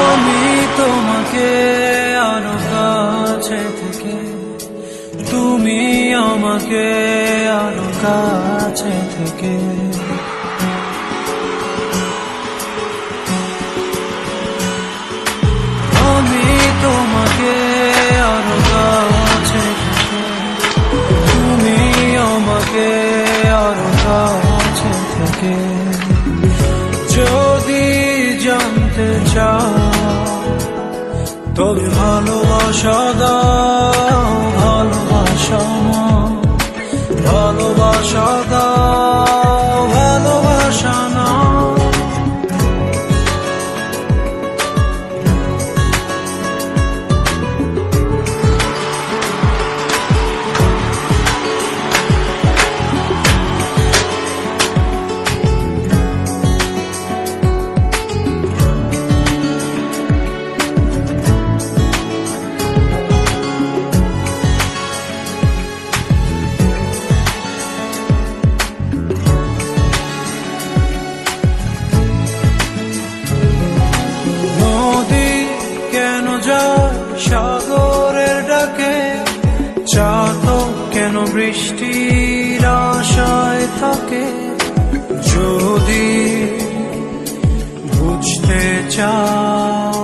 আমি তোমাকে আরো কাছে থেকে, তুমি আমাকে আরো কাছে থেকে। আমি তোমাকে আরো কাছে থেকে, তুমি আমাকে আরো কাছে থেকে। যদি জানতে চাও তবে ভালোবাসা দাও, ভালোবাসা ভালোবাসা দাও, ভালোবাসা না। সাগরের ডাকে চাতক কেন বৃষ্টির আশায় থাকে? যদি বুঝতে চাও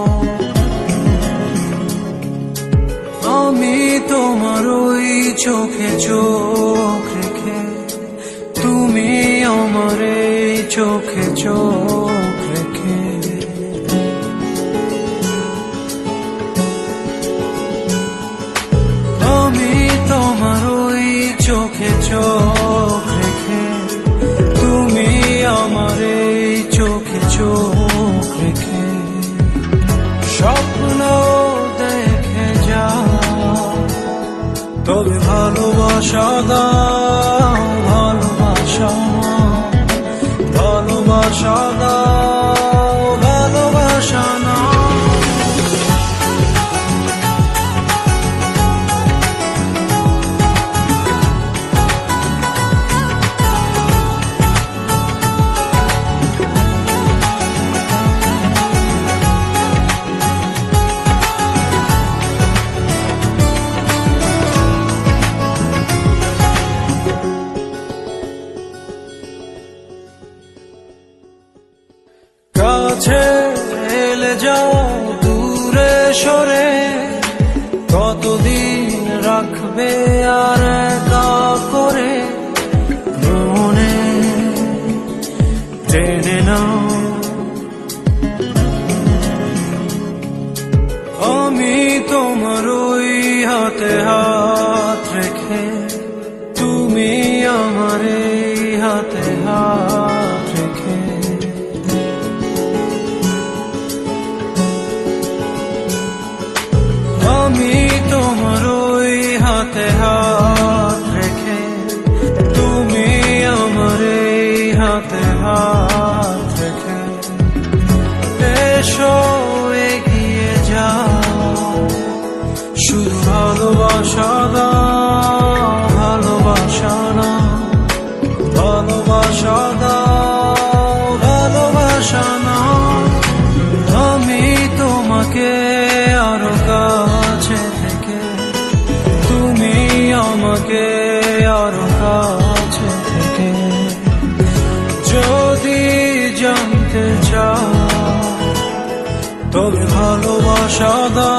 আমি তোমার ওই চোখে চোখ রেখে, তুমি আমার এই চোখে চোখ রেখে। তোমার ওই চোখে চোখ রেখে, তুমি আমার এই চোখে চোখ রেখে। স্বপ্ন দেখে যাও তবে ভালোবাসা দাও, ভালোবাসা ভালোবাসা দাও, ভালোবাসা না। কাছে এলে যাও দূরে সরে, কতদিন রাখবে আর একা করে? মনে টেনে নাও আমি তোমার ওই হাতে হাত রেখে, তুমি আমার এই হাতে হাত রেখে। আমি তোমার ওই হাতে হাত রেখে, তুমি আমার এই হাতে হাত রেখে। এসো এগিয়ে যাও, শুধু ভালোবাসা দাও, ভালোবাসা না। ভালোবাসা দাও, ভালোবাসা না। আমি তোমাকে আরো কাছে থেকে, তুমি আমাকে আরো কাছে থেকে। যদি জানতে চাও তবে ভালোবাসা দাও।